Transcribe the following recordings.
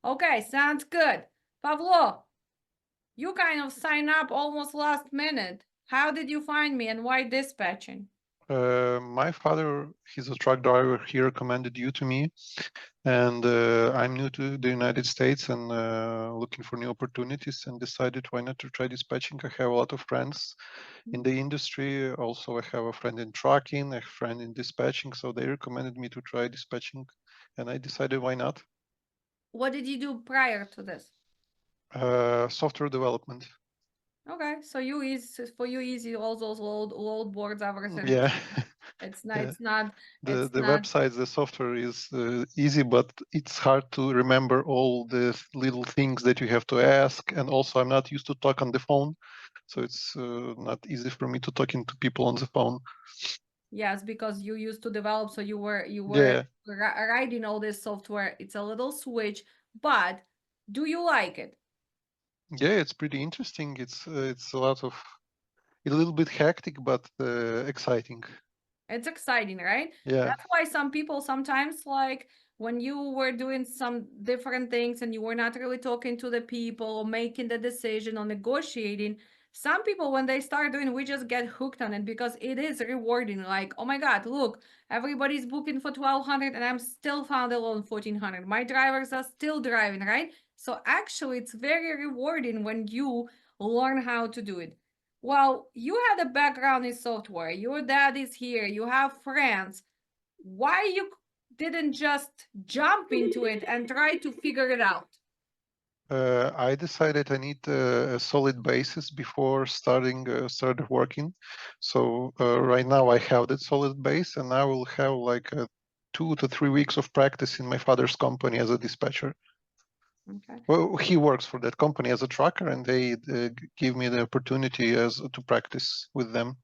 Okay, sounds good. Pavlo, you kind of signed up almost last minute. How did you find me and why dispatching? My father, he's a truck driver. He recommended you to me, and I'm new to the United States and looking for new opportunities, and decided why not to try dispatching. I have a lot of friends in the industry. Also, I have a friend in trucking, a friend in dispatching, so they recommended me to try dispatching, and I decided why not. What did you do prior to this? Software development. Okay, so you easy for you easy all those load boards, everything. Yeah. It's not Yeah. it's not The it's the not websites, the software is easy, but it's hard to remember all the little things that you have to ask. And also, I'm not used to talk on the phone, so it's not easy for me to talking to people on the phone. yes, because you used to develop, so you were Yeah, writing all this software. It's a little switch, but do you like it? yeah, it's pretty interesting. It's a little bit hectic, but exciting. It's exciting, right? Yeah, That's why some people sometimes like when you were doing some different things and you were not really talking to the people or making the decision or negotiating. Some people, when they start doing, we just get hooked on it because it is rewarding. Like, oh my God, look, everybody's booking for 1,200 and I'm still found alone 1,400. My drivers are still driving, right? So actually, it's very rewarding when you learn how to do it. Well, you had a background in software. Your dad is here. You have friends. Why you didn't just jump into it and try to figure it out? I decided I need a solid basis before started working. So right now I have that solid base, and I will have like 2 to 3 weeks of practice in my father's company as a dispatcher. Okay. Well, he works for that company as a trucker, and they give me the opportunity as to practice with them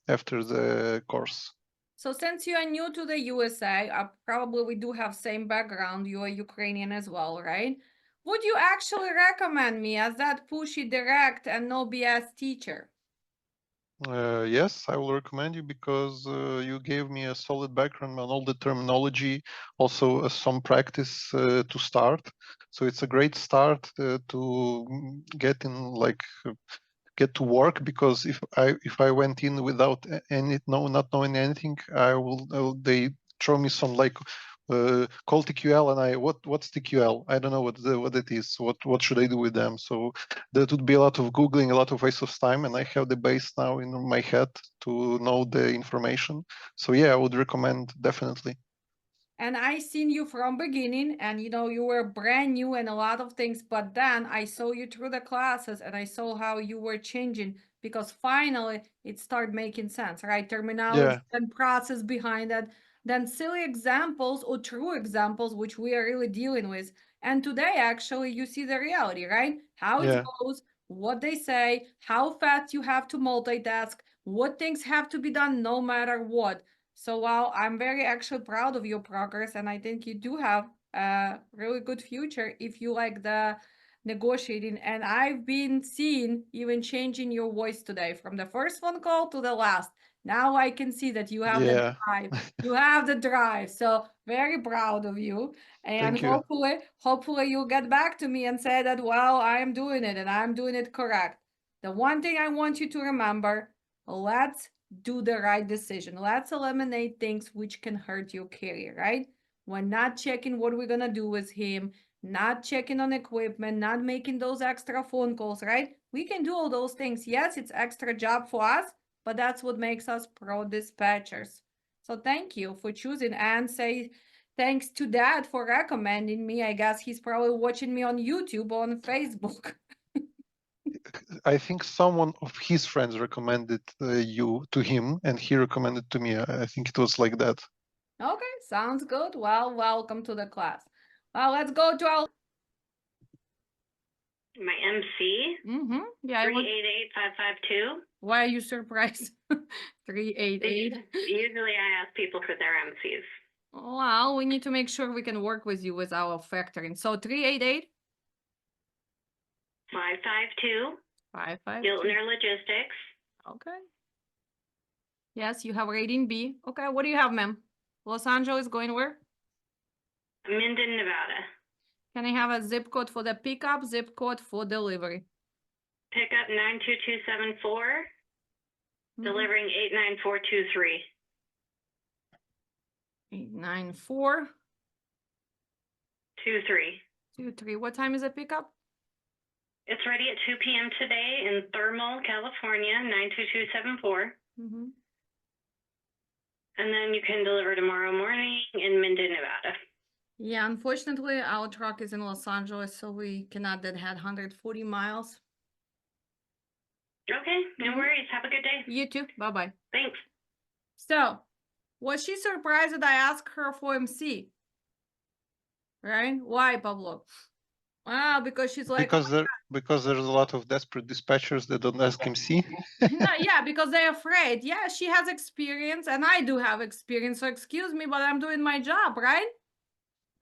after the course. So since you are new to the USA, probably we do have same background. You are Ukrainian as well, right? Would you actually recommend me as that pushy, direct, and no BS teacher? Yes, I will recommend you because you gave me a solid background on all the terminology, also some practice to start. So it's a great start to get in, like get to work. Because if I went in without not knowing anything, they throw me some like call TQL, and what's TQL? I don't know what it is. What should I do with them? So that would be a lot of googling, a lot of waste of time, and I have the base now in my head to know the information. So yeah, I would recommend definitely. And I seen you from beginning and you were brand new and a lot of things, but then I saw you through the classes and I saw how you were changing because finally it started making sense, right? Terminology Yeah, and process behind that, then silly examples or true examples which we are really dealing with. And today actually you see the reality, right? How it yeah, goes, what they say, how fast you have to multitask, what things have to be done no matter what. So while I'm very actually proud of your progress, and I think you do have a really good future if you like the negotiating. And I've been seeing even changing your voice today from the first phone call to the last. Now I can see that you have the yeah. drive. You have the drive. So very proud of you. And Thank you. hopefully you'll get back to me and say that, well, I am doing it and I'm doing it correct. The one thing I want you to remember, let's do the right decision. Let's eliminate things which can hurt your career, right? We're not checking what we're gonna do with him, not checking on equipment, not making those extra phone calls, right? We can do all those things. Yes, it's extra job for us, but that's what makes us pro dispatchers. So thank you for choosing and say thanks to Dad for recommending me. I guess he's probably watching me on YouTube or on Facebook. I think someone of his friends recommended you to him, and he recommended to me. I think it was like that. Okay, sounds good. Well, welcome to the class. Well, let's go to our. My MC, Yeah, I was. 388552. Why are you surprised? 388. Usually I ask people for their MCs. Well, we need to make sure we can work with you with our factoring. So 388 552. 552. Giltner Logistics. Okay. Yes, you have rating B. Okay, what do you have, ma'am? Los Angeles going where? Minden, Nevada. Can I have a zip code for the pickup, zip code for delivery? Pickup 92274, Mhm. delivering 89423. 89423. 23. What time is the pickup? It's ready at 2 p.m. today in Thermal, California, 92274. Mm-hmm. And then you can deliver tomorrow morning in Minden, Nevada. Yeah, unfortunately, our truck is in Los Angeles, so we cannot that had 140 miles. Okay, no Mhm. worries. Have a good day. You too. Bye-bye. Thanks. So, was she surprised that I asked her for MC? Right? Why, Pablo? Wow, because she's like, Because there's a lot of desperate dispatchers that don't ask MC. no, yeah, because they're afraid. Yeah, she has experience, and I do have experience. So excuse me, but I'm doing my job, right?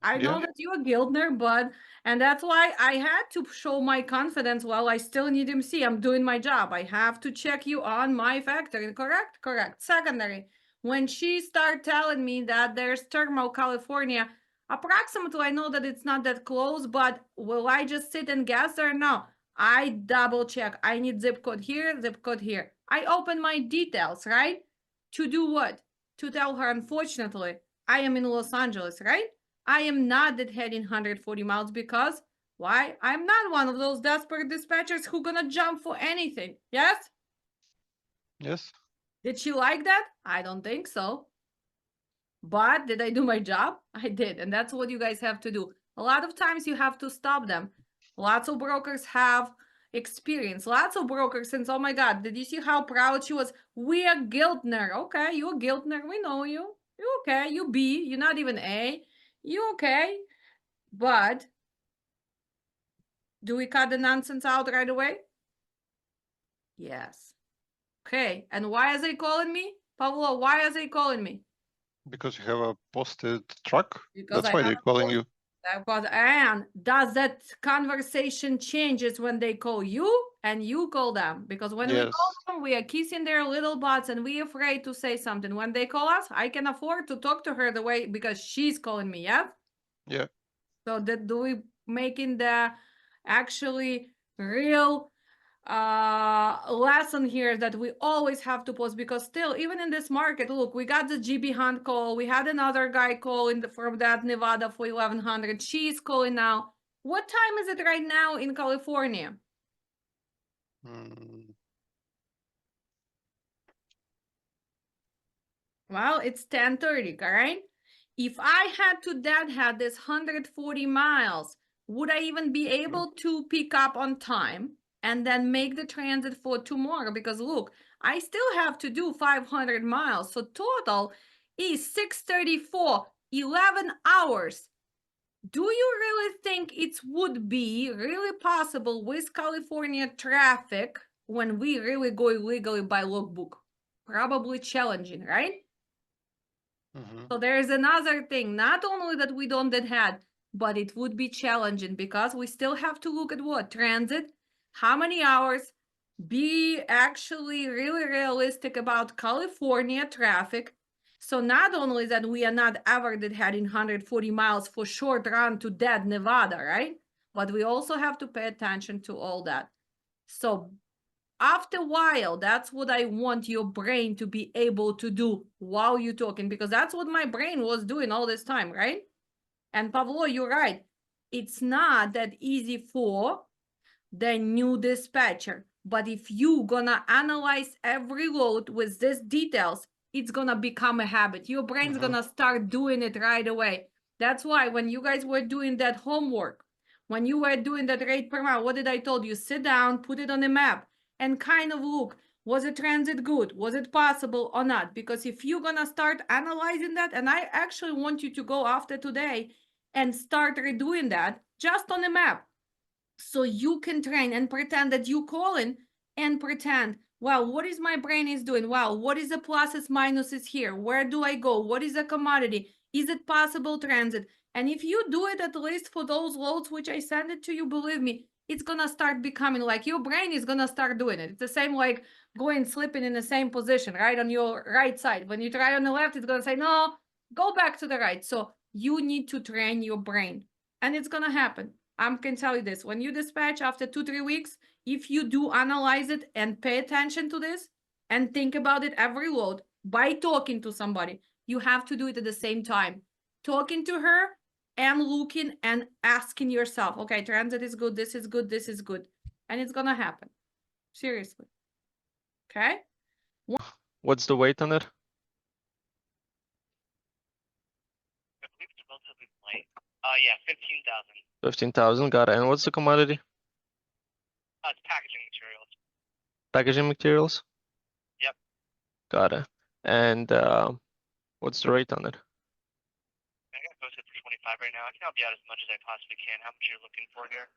I know Yeah. that you're a Gildner, but and that's why I had to show my confidence. Well, I still need MC. I'm doing my job. I have to check you on my factory. Correct? Correct. Secondary. When she started telling me that there's Thermal, California, approximately, I know that it's not that close, but will I just sit and guess or no? I double check. I need zip code here, zip code here. I open my details, right? To do what? To tell her, unfortunately, I am in Los Angeles, right? I am not that heading 140 miles because why? I'm not one of those desperate dispatchers who gonna jump for anything. Yes? Yes. Did she like that? I don't think so. But did I do my job? I did. And that's what you guys have to do. A lot of times you have to stop them. Lots of brokers have experience. Lots of brokers since, oh my God, did you see how proud she was? We are Gildner. Okay, you a Gildner. We know you. You okay. You B. You're not even A. You okay. But do we cut the nonsense out right away? Yes. Okay. And why are they calling me? Pablo, why are they calling me? Because you have a posted truck. Because That's I why have they're calling you. and does that conversation changes when they call you and you call them? Because when we call Yes. them, we are kissing their little butts and we afraid to say something. When they call us, I can afford to talk to her the way because she's calling me, yeah? Yeah. So that do we making the actually real lesson here that we always have to post because still even in this market, look, we got the GB Hunt call, we had another guy call from that Nevada for 1100. She's calling now. What time is it right now in California? Mm, Well, it's 10:30, correct? If I had to that had this 140 miles, would I even be able to pick up on time and then make the transit for tomorrow? Because look, I still have to do 500 miles. So total is 634, 11 hours. Do you really think it would be really possible with California traffic when we really go illegally by logbook? Probably challenging, right? mhm. So there is another thing, not only that we don't that had, but it would be challenging because we still have to look at what? Transit, how many hours, be actually really realistic about California traffic. So not only that we are not ever that heading 140 miles for short run to dead Nevada, right? But we also have to pay attention to all that. So after a while, that's what I want your brain to be able to do while you're talking, because that's what my brain was doing all this time, right? And Pavlo, you're right. It's not that easy for the new dispatcher. But if you gonna analyze every load with these details, it's gonna become a habit. Your brain's gonna start doing it right away. That's why when you guys were doing that homework, when you were doing that rate per mile, what did I told you? Sit down, put it on a map, and kind of look, was the transit good? Was it possible or not? Because if you're gonna start analyzing that, and I actually want you to go after today and start redoing that just on a map, so you can train and pretend that you calling and pretend, well, what is my brain is doing? Well, what is the pluses, minuses here? Where do I go? What is a commodity? Is it possible transit? And if you do it at least for those loads which I send it to you, believe me, it's gonna start becoming like your brain is gonna start doing it. It's the same like going sleeping in the same position, right? On your right side. When you try on the left, it's gonna say, no, go back to the right. So you need to train your brain. And it's gonna happen. I can tell you this. When you dispatch after 2-3 weeks, if you do analyze it and pay attention to this and think about it every load by talking to somebody, you have to do it at the same time. Talking to her and looking and asking yourself, okay, transit is good, this is good, this is good. And it's gonna happen. Seriously. Okay? What's the weight on it? I believe it's relatively light. Yeah, 15,000. 15,000, got it. And what's the commodity? It's packaging materials. Packaging materials? Yep. Got it. And what's the rate on it? I got posted for 25 right now. I can help you out as much as I possibly can. How much you're looking for here?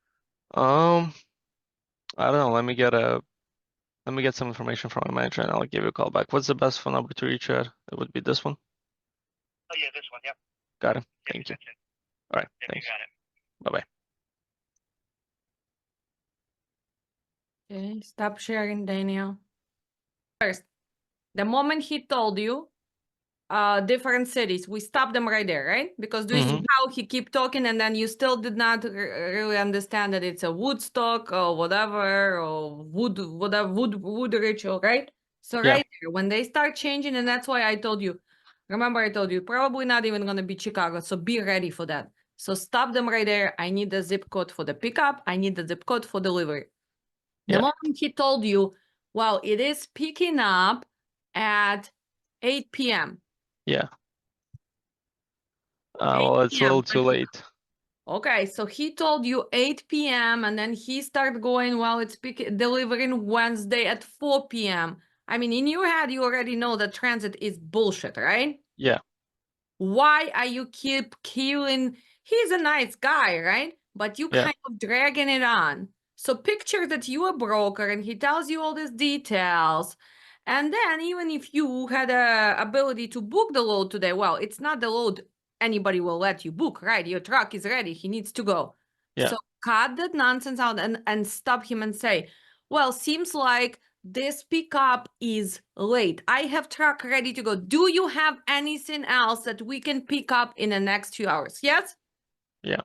I don't know. Let me get some information from my manager and I'll give you a call back. What's the best phone number to reach at? It would be this one. Oh yeah, this one. Yep. Got it. Yep, Thank you. that's it. All right. Yep, Thanks. you got it. Bye-bye. Okay, stop sharing, Daniel. First, the moment he told you different cities, we stopped them right there, right? Because do you see how he keep talking and then you still did not really understand that it's a Woodstock or whatever, or Woodridge, right? So Yeah. right there, when they start changing, and that's why I told you, remember I told you, probably not even gonna be Chicago, so be ready for that. So stop them right there. I need the zip code for the pickup. I need the zip code for delivery. The Yeah. moment he told you, well, it is picking up at 8 p.m. Yeah. 8 Well, it's a little p.m. too late. Okay, so he told you 8 p.m. and then he started going, well, it's delivering Wednesday at 4 p.m. I mean, in your head, you already know that transit is bullshit, right? Yeah. Why are you keep killing? He's a nice guy, right? But you Yeah. kind of dragging it on. So picture that you a broker and he tells you all these details. And then even if you had a ability to book the load today, well, it's not the load anybody will let you book, right? Your truck is ready. He needs to go. Yeah. So cut that nonsense out and stop him and say, well, seems like this pickup is late. I have truck ready to go. Do you have anything else that we can pick up in the next 2 hours? Yes? Yeah.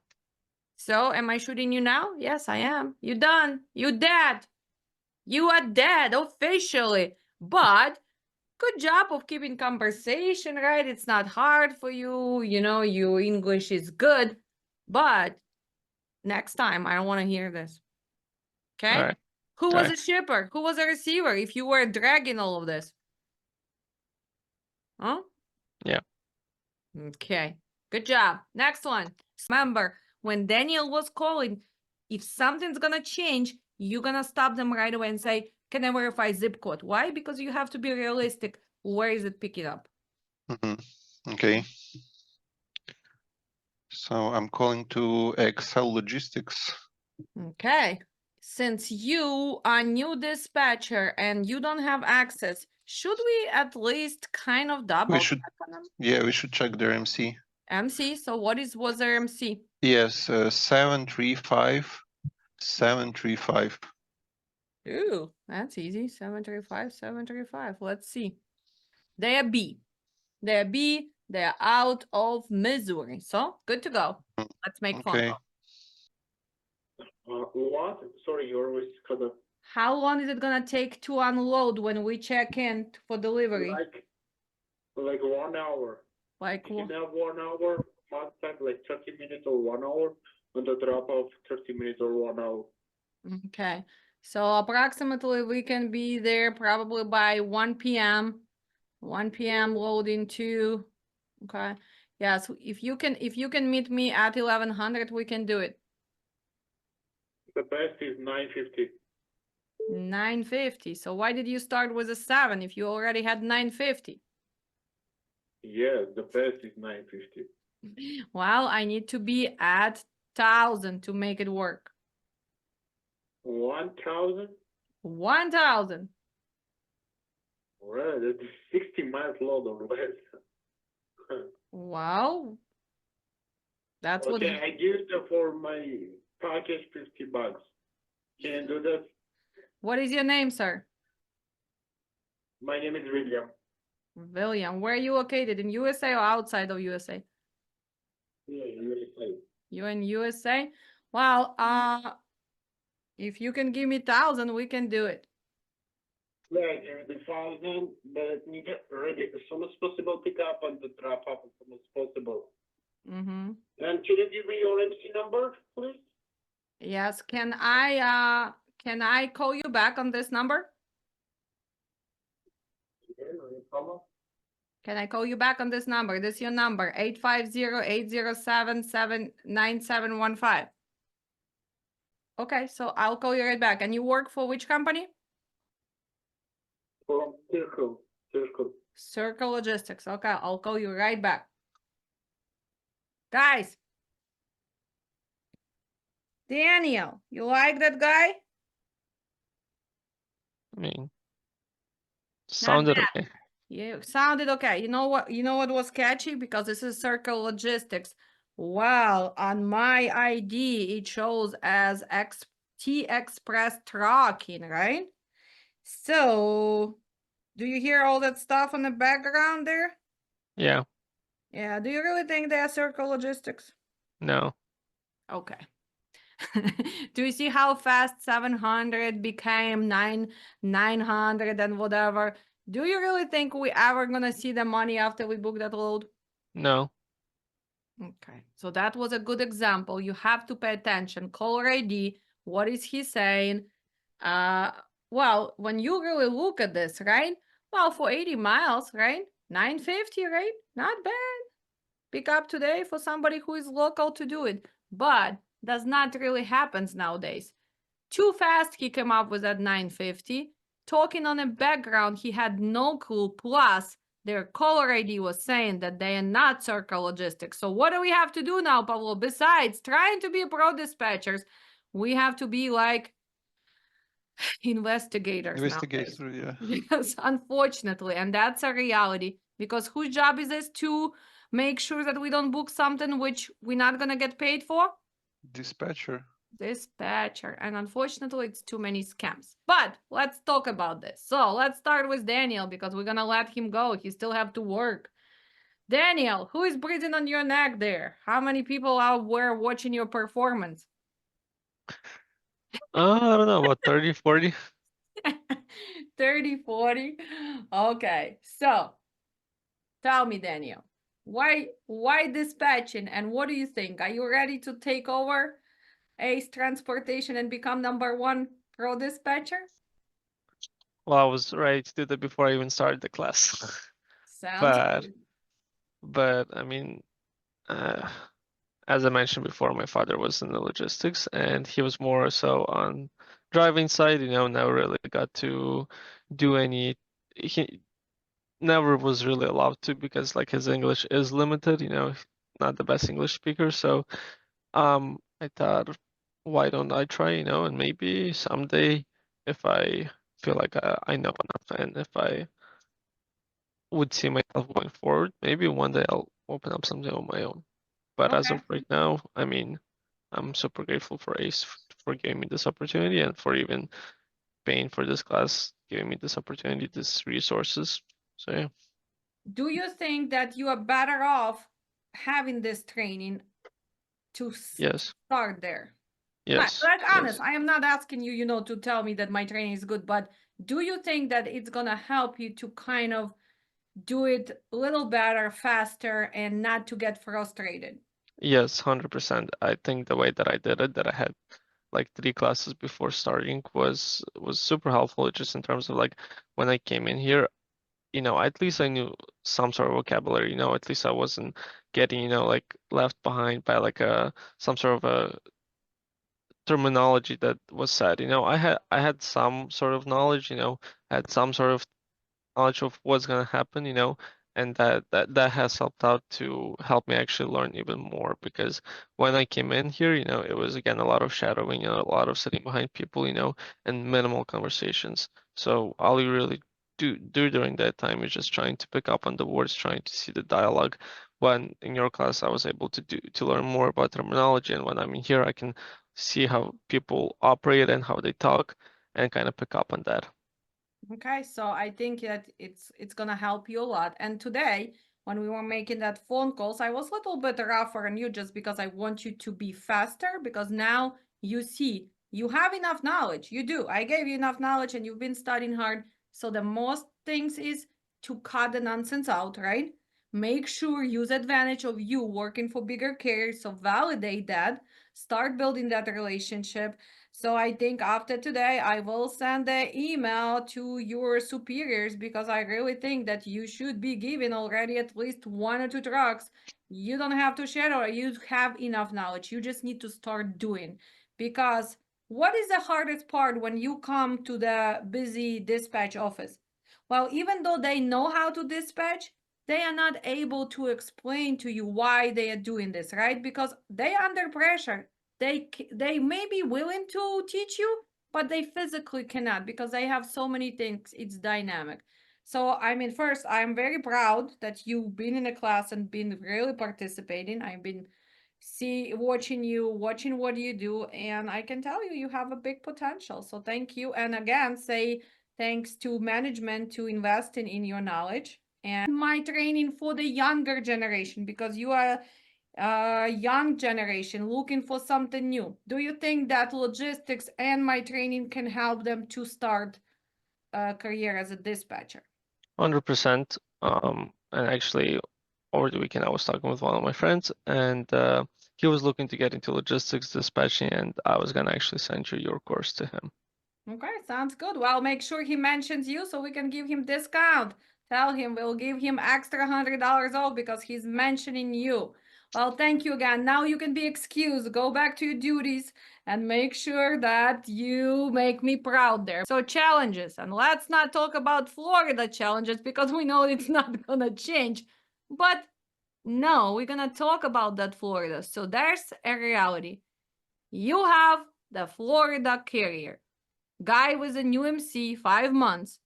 So am I shooting you now? Yes, I am. You done. You dead. You are dead officially. But good job of keeping conversation, right? It's not hard for you. You know, your English is good. But next time, I don't want to hear this. Okay? All right. Who All was right. a shipper? Who was a receiver if you were dragging all of this? Huh? Yeah. Okay. Good job. Next one. Remember, when Daniel was calling, if something's gonna change, you're gonna stop them right away and say, can I verify zip code? Why? Because you have to be realistic. Where is it picking up? Okay. So I'm calling to Excel Logistics. Okay. Since you are new dispatcher and you don't have access, should we at least kind of double should- check on them? Yeah, we should check their MC. MC, so what was their MC? Yes, 735 735. Ooh, that's easy. 735, 735. Let's see. They are B. They're B. They're out of Missouri. So good to go. Let's make phone Okay. call. What? Sorry, your voice cut off. How long is it gonna take to unload when we check in for delivery? Like 1 hour. Like If you have 1 hour, most time like 30 minutes or 1 hour, and the drop off 30 minutes or 1 hour. okay. So approximately we can be there probably by 1 p.m. 1 p.m. loading to. Okay. Yes, if you can meet me at 1100, we can do it. The best is 950. 950. So why did you start with a 7 if you already had 950? Yeah, the best is 950. Well, I need to be at 1,000 to make it work. 1,000? 1,000. Right, that's 60 miles load or less. Wow. That's what. Okay, I give it for my package $50. Can you do that? What is your name, sir? My name is William. William. Where are you located? In USA or outside of USA? Yeah, USA. You're in USA? Well, if you can give me 1,000, we can do it. Yeah, give the 1,000, but need it ready as soon as possible. Pick up and the drop off as soon as possible. Mm-hmm. And can you give me your MC number, please? Yes. Can I call you back on this number? Yeah, no problem. Can I call you back on this number? This is your number, 850-807-9715. Okay, so I'll call you right back. And you work for which company? From Circle. Circle Logistics. Okay, I'll call you right back. Guys. Daniel, you like that guy? I mean, sounded bad. okay. Yeah, sounded okay. You know what? You know what was catchy? Because this is Circle Logistics. Well, on my ID, it shows as T Express Trucking, right? So, do you hear all that stuff in the background there? Yeah, Yeah. Do you really think they are Circle Logistics? no, Okay. Do you see how fast 700 became 900 and whatever? Do you really think we ever gonna see the money after we book that load? no. Okay, so that was a good example. You have to pay attention. Caller ID, what is he saying? Well, when you really look at this, right? Well, for 80 miles, right? 950, right? Not bad. Pick up today for somebody who is local to do it, but does not really happens nowadays. Too fast he came up with that 950. Talking on a background, he had no clue. Plus, their caller ID was saying that they are not Circle Logistics. So what do we have to do now, Pablo? Besides trying to be pro dispatchers, we have to be like investigators nowadays. Investigator, yeah. Yes, unfortunately, and that's a reality. Because whose job is this to make sure that we don't book something which we're not gonna get paid for? Dispatcher. Dispatcher. And unfortunately, it's too many scams. But let's talk about this. So let's start with Daniel because we're gonna let him go. He still have to work. Daniel, who is breathing on your neck there? How many people were watching your performance? I don't know, about 30, 40. 30, 40. Okay, so tell me, Daniel, why dispatching and what do you think? Are you ready to take over Ace Transportation and become #1 pro dispatcher? Well, I was ready to do that before I even started the class. Sounds But good. I mean, uh, as I mentioned before, my father was in the logistics and he was more so on driving side, never really got to do any, he never was really allowed to because like his English is limited, not the best English speaker. So I thought, why don't I try, and maybe someday if I feel like I know enough and if I would see myself going forward, maybe one day I'll open up something on my own. But as Okay. of right now, I mean, I'm super grateful for Ace for giving me this opportunity and for even paying for this class, giving me this opportunity, these resources. So yeah. Do you think that you are better off having this training to Yes. start there? Yes. Like honest, Yes. I am not asking you, to tell me that my training is good, but do you think that it's gonna help you to kind of do it a little better, faster, and not to get frustrated? Yes, 100%. I think the way that I did it, that I had like 3 classes before starting was super helpful just in terms of like when I came in here, at least I knew some sort of vocabulary, at least I wasn't getting, like left behind by like some sort of a terminology that was said. I had some sort of knowledge, had some sort of knowledge of what's gonna happen, and that has helped out to help me actually learn even more because when I came in here, it was again a lot of shadowing, a lot of sitting behind people, and minimal conversations. So all you really do during that time is just trying to pick up on the words, trying to see the dialogue. When in your class I was able to learn more about terminology, and when I'm in here I can see how people operate and how they talk and kind of pick up on that. Okay, so I think that it's gonna help you a lot. And today when we were making that phone calls, I was a little bit rougher on you just because I want you to be faster, because now you see you have enough knowledge. You do. I gave you enough knowledge and you've been studying hard. So the most things is to cut the nonsense out, right? Make sure use advantage of you working for bigger carriers. So validate that. Start building that relationship. So I think after today, I will send the email to your superiors, because I really think that you should be given already at least 1 or 2 trucks. You don't have to share, or you have enough knowledge. You just need to start doing. Because what is the hardest part when you come to the busy dispatch office? Well, even though they know how to dispatch, they are not able to explain to you why they are doing this, right? Because they are under pressure. They may be willing to teach you, but they physically cannot, because they have so many things. It's dynamic. So I mean, first, I'm very proud that you've been in a class and been really participating. I've been watching what you do, and I can tell you you have a big potential. So thank you. And again, say thanks to management to investing in your knowledge and my training for the younger generation, because you are a young generation looking for something new. Do you think that logistics and my training can help them to start a career as a dispatcher? 100%. And actually, over the weekend, I was talking with one of my friends, and he was looking to get into logistics dispatching, and I was gonna actually send your course to him. Okay, sounds good. Well, make sure he mentions you so we can give him discount. Tell him we'll give him extra $100 off because he's mentioning you. Well, thank you again. Now you can be excused. Go back to your duties and make sure that you make me proud there. So challenges, and let's not talk about Florida challenges because we know it's not gonna change. But no, we're gonna talk about that Florida. So there's a reality. You have the Florida carrier. Guy with a new MC, 5 months.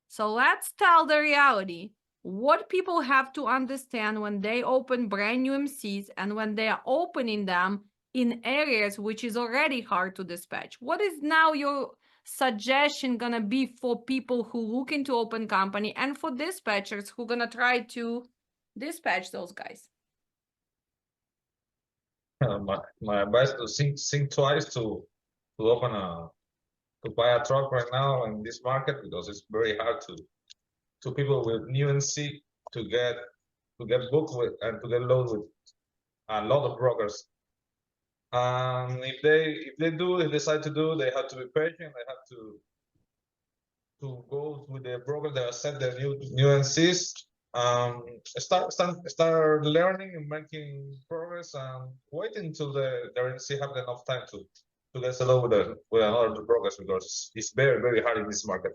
So let's tell the reality. What people have to understand when they open brand new MCs and when they are opening them in areas which is already hard to dispatch. What is now your suggestion gonna be for people who looking to open company and for dispatchers who gonna try to dispatch those guys? My advice to think twice to open to buy a truck right now in this market, because it's very hard to people with new NC to get booked with and to get loaded with a lot of brokers. If they decide to do, they have to be patient. They have to go with the broker that accept the new NCs. Start learning and making progress, and wait until the NC have enough time to get along with another brokers, because it's very hard in this market.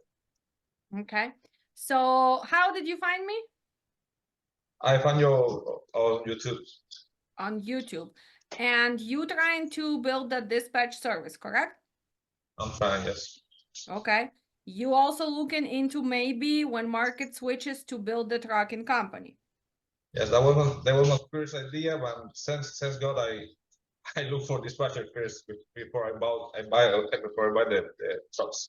Okay. So how did you find me? I found you on YouTube. On YouTube. And you trying to build the dispatch service, correct? I'm trying, yes. Okay. You also looking into maybe when market switches to build the trucking company. Yes, that was my first idea, but since God, I look for dispatcher first before I buy the trucks.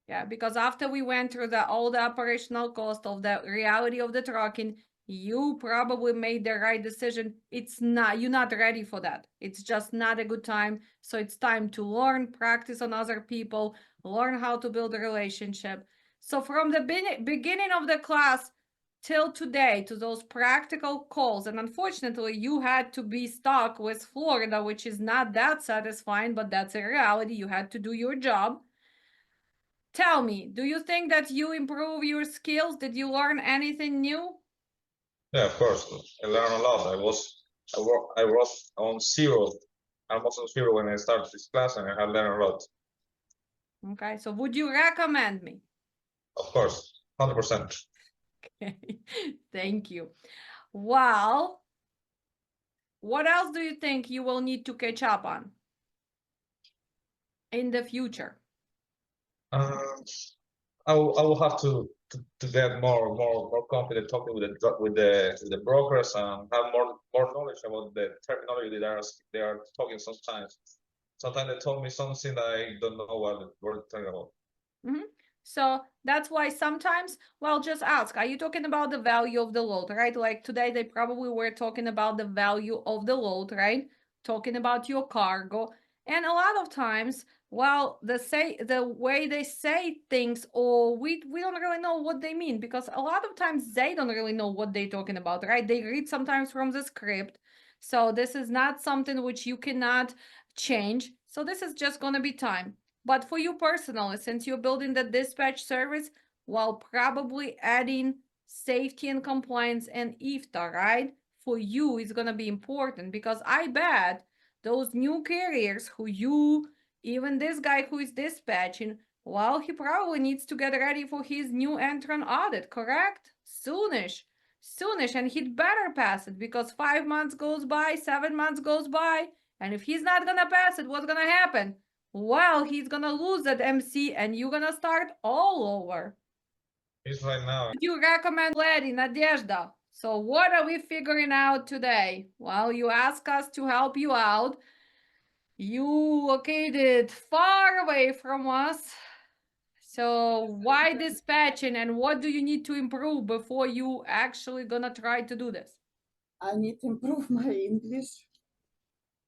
Yeah, because after we went through all the operational cost of the reality of the trucking, you probably made the right decision. You're not ready for that. It's just not a good time. So it's time to learn, practice on other people, learn how to build a relationship. So from the beginning of the class till today, to those practical calls, and unfortunately you had to be stuck with Florida, which is not that satisfying, but that's a reality. You had to do your job. Tell me, do you think that you improve your skills? Did you learn anything new? Yeah, of course. I learned a lot. I was on zero. I was on zero when I started this class, and I have learned a lot. Okay, so would you recommend me? Of course, 100%. Okay, thank you. Well, what else do you think you will need to catch up on in the future? I will have to get more confident talking with the brokers, and have more knowledge about the terminology they are talking sometimes. Sometimes they told me something I don't know what we're talking about. Mhm. So that's why sometimes, well, just ask, are you talking about the value of the load, right? Like today, they probably were talking about the value of the load, right? Talking about your cargo. And a lot of times, well, the way they say things, or we don't really know what they mean, because a lot of times they don't really know what they're talking about, right? They read sometimes from the script. So this is not something which you cannot change. So this is just gonna be time. But for you personally, since you're building the dispatch service, while probably adding safety and compliance and IFTA, right? For you, it's gonna be important, because I bet those new carriers even this guy who is dispatching, well, he probably needs to get ready for his new entrant audit, correct? Soonish. Soonish, and he'd better pass it, because 5 months goes by, 7 months goes by, and if he's not gonna pass it, what's gonna happen? Well, he's gonna lose that MC and you're gonna start all over. He's right now. Would you recommend lady Nadezhda? So what are we figuring out today? Well, you ask us to help you out. You located far away from us. So why dispatching, and what do you need to improve before you actually gonna try to do this? I need to improve my English.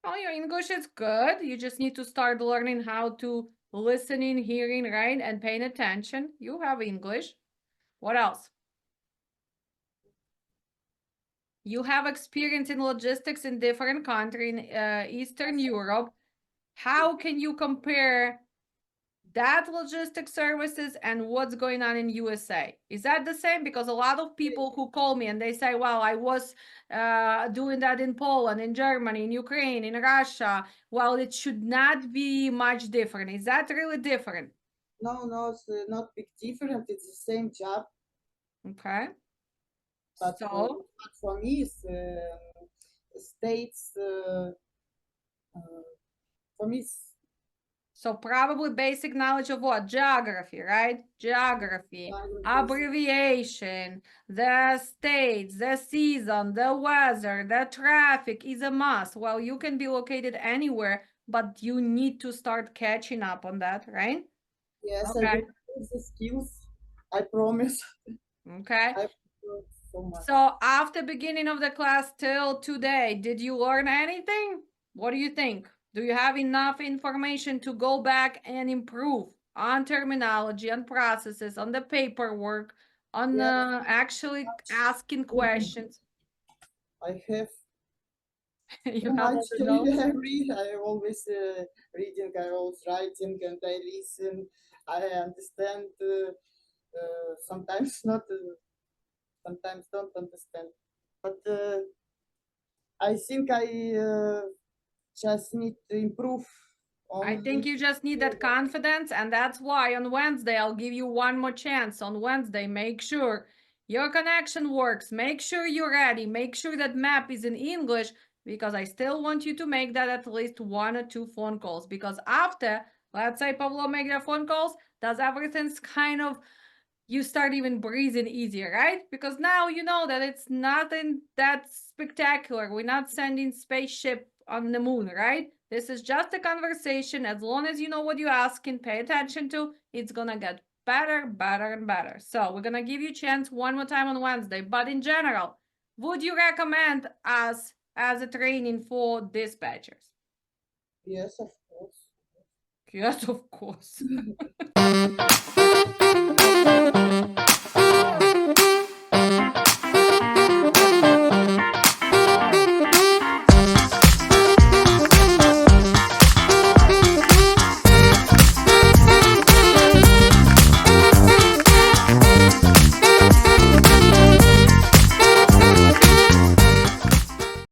Oh, your English is good. You just need to start learning how to listening, hearing, right? And paying attention. You have English. What else? You have experience in logistics in different countries in Eastern Europe. How can you compare that logistic services and what's going on in USA? Is that the same? Because a lot of people who call me and they say, well, I was doing that in Poland, in Germany, in Ukraine, in Russia. Well, it should not be much different. Is that really different? No, it's not big different. It's the same job. Okay. But So for me, it's, states. For me, so probably basic knowledge of what? Geography, right? Geography, abbreviation, the states, the season, the weather, the traffic is a must. Well, you can be located anywhere, but you need to start catching up on that, right? yes, Okay. I will use the skills. I promise. Okay. I so much. So after beginning of the class till today, did you learn anything? What do you think? Do you have enough information to go back and improve on terminology, on processes, on the paperwork, on Yes. actually asking questions? I have You too have much. all the notes? I read. I always reading. I always writing, and I listen. I understand. Sometimes not. Sometimes don't understand. But I think I just need to improve. I think you just need that confidence, and that's why on Wednesday I'll give you one more chance. On Wednesday, make sure your connection works. Make sure you're ready. Make sure that map is in English, because I still want you to make that at least 1 or 2 phone calls. Because after, let's say Pavlo make the phone calls, does everything's kind of, you start even breathing easier, right? Because now you know that it's nothing that spectacular. We're not sending spaceship on the moon, right? This is just a conversation. As long as you know what you're asking, pay attention to, it's gonna get better, better, and better. So we're gonna give you a chance one more time on Wednesday. But in general, would you recommend us as a training for dispatchers? Yes, of course. Yes, of course.